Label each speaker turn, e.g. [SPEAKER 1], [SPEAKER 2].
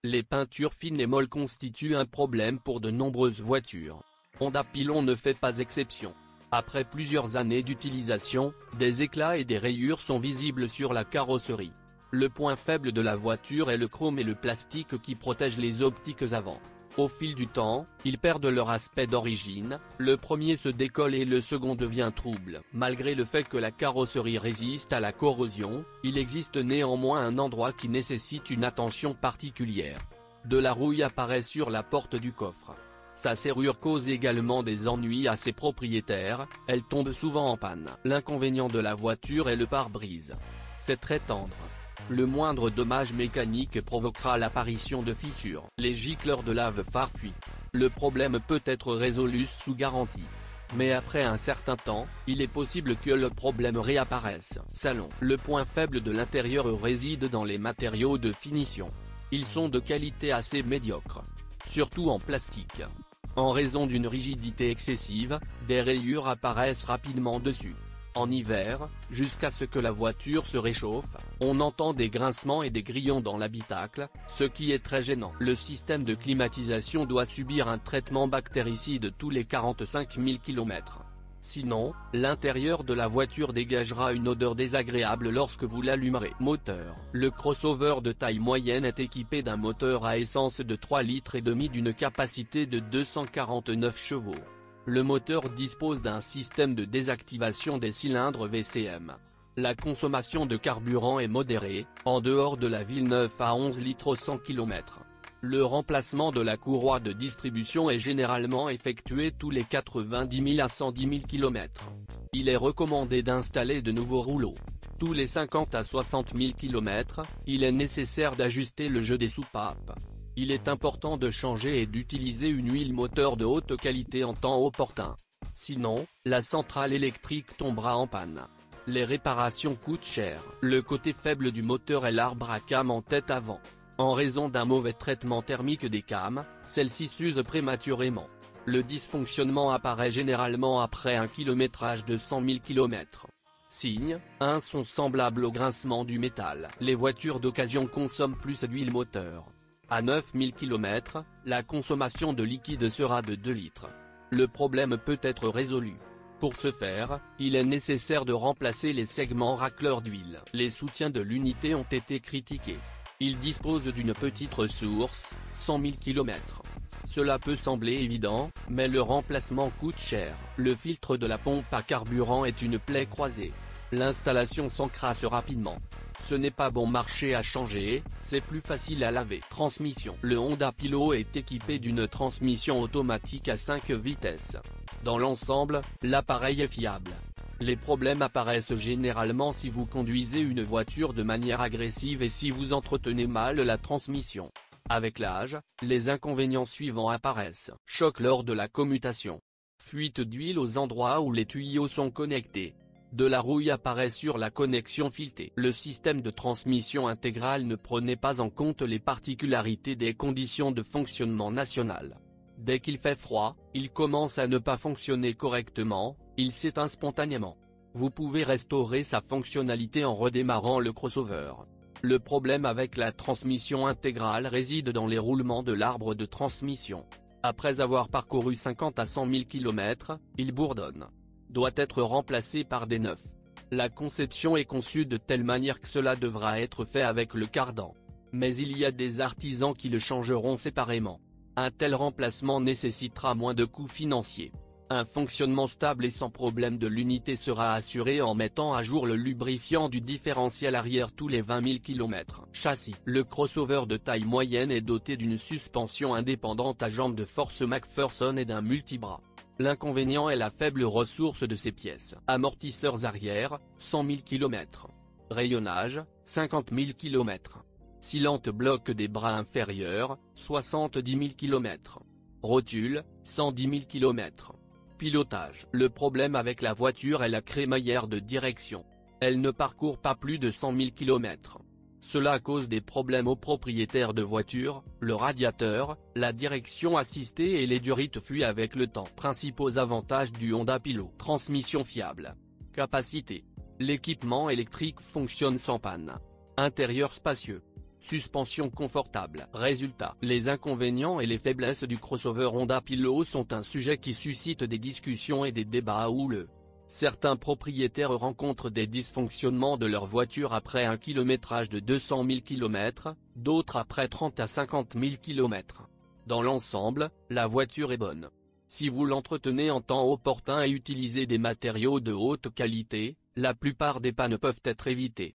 [SPEAKER 1] Les peintures fines et molles constituent un problème pour de nombreuses voitures. Honda Pilon ne fait pas exception. Après plusieurs années d'utilisation, des éclats et des rayures sont visibles sur la carrosserie. Le point faible de la voiture est le chrome et le plastique qui protègent les optiques avant. Au fil du temps, ils perdent leur aspect d'origine, le premier se décolle et le second devient trouble. Malgré le fait que la carrosserie résiste à la corrosion, il existe néanmoins un endroit qui nécessite une attention particulière. De la rouille apparaît sur la porte du coffre. Sa serrure cause également des ennuis à ses propriétaires, elle tombe souvent en panne. L'inconvénient de la voiture est le pare-brise. C'est très tendre. Le moindre dommage mécanique provoquera l'apparition de fissures. Les gicleurs de lave-phare fuient. Le problème peut être résolu sous garantie. Mais après un certain temps, il est possible que le problème réapparaisse. Salon. Le point faible de l'intérieur réside dans les matériaux de finition. Ils sont de qualité assez médiocre. Surtout en plastique. En raison d'une rigidité excessive, des rayures apparaissent rapidement dessus. En hiver, jusqu'à ce que la voiture se réchauffe, on entend des grincements et des grillons dans l'habitacle, ce qui est très gênant. Le système de climatisation doit subir un traitement bactéricide tous les 45 000 km. Sinon, l'intérieur de la voiture dégagera une odeur désagréable lorsque vous l'allumerez. Moteur. Le crossover de taille moyenne est équipé d'un moteur à essence de 3,5 litres d'une capacité de 249 chevaux. Le moteur dispose d'un système de désactivation des cylindres VCM. La consommation de carburant est modérée, en dehors de la ville 9 à 11 litres au 100 km. Le remplacement de la courroie de distribution est généralement effectué tous les 90 000 à 110 000 km. Il est recommandé d'installer de nouveaux rouleaux. Tous les 50 à 60 000 km, il est nécessaire d'ajuster le jeu des soupapes. Il est important de changer et d'utiliser une huile moteur de haute qualité en temps opportun. Sinon, la centrale électrique tombera en panne. Les réparations coûtent cher. Le côté faible du moteur est l'arbre à cames en tête avant. En raison d'un mauvais traitement thermique des cames, celles-ci s'usent prématurément. Le dysfonctionnement apparaît généralement après un kilométrage de 100 000 km. Signe, un son semblable au grincement du métal. Les voitures d'occasion consomment plus d'huile moteur. À 9000 km, la consommation de liquide sera de 2 litres. Le problème peut être résolu. Pour ce faire, il est nécessaire de remplacer les segments racleurs d'huile. Les soutiens de l'unité ont été critiqués. Ils disposent d'une petite ressource, 100 000 km. Cela peut sembler évident, mais le remplacement coûte cher. Le filtre de la pompe à carburant est une plaie croisée. L'installation s'encrasse rapidement. Ce n'est pas bon marché à changer, c'est plus facile à laver. Transmission. Le Honda Pilot est équipé d'une transmission automatique à 5 vitesses. Dans l'ensemble, l'appareil est fiable. Les problèmes apparaissent généralement si vous conduisez une voiture de manière agressive et si vous entretenez mal la transmission. Avec l'âge, les inconvénients suivants apparaissent. Choc lors de la commutation. Fuite d'huile aux endroits où les tuyaux sont connectés. De la rouille apparaît sur la connexion filetée. Le système de transmission intégrale ne prenait pas en compte les particularités des conditions de fonctionnement nationales. Dès qu'il fait froid, il commence à ne pas fonctionner correctement, il s'éteint spontanément. Vous pouvez restaurer sa fonctionnalité en redémarrant le crossover. Le problème avec la transmission intégrale réside dans les roulements de l'arbre de transmission. Après avoir parcouru 50 à 100 000 km, il bourdonne. Doit être remplacé par des neufs. La conception est conçue de telle manière que cela devra être fait avec le cardan. Mais il y a des artisans qui le changeront séparément. Un tel remplacement nécessitera moins de coûts financiers. Un fonctionnement stable et sans problème de l'unité sera assuré en mettant à jour le lubrifiant du différentiel arrière tous les 20 000 km. Châssis. Le crossover de taille moyenne est doté d'une suspension indépendante à jambes de force McPherson et d'un multibras. L'inconvénient est la faible ressource de ces pièces. Amortisseurs arrière, 100 000 km. Rayonnage, 50 000 km. Silente bloc des bras inférieurs, 70 000 km. Rotule, 110 000 km. Pilotage. Le problème avec la voiture est la crémaillère de direction. Elle ne parcourt pas plus de 100 000 km. Cela cause des problèmes aux propriétaires de voitures, le radiateur, la direction assistée et les durites fuient avec le temps. Principaux avantages du Honda Pilot. Transmission fiable. Capacité. L'équipement électrique fonctionne sans panne. Intérieur spacieux. suspension confortable. Résultat, les inconvénients et les faiblesses du crossover Honda Pilot sont un sujet qui suscite des discussions et des débats houleux. Certains propriétaires rencontrent des dysfonctionnements de leur voiture après un kilométrage de 200 000 km, d'autres après 30 à 50 000 km. Dans l'ensemble, la voiture est bonne. Si vous l'entretenez en temps opportun et utilisez des matériaux de haute qualité, la plupart des pannes peuvent être évitées.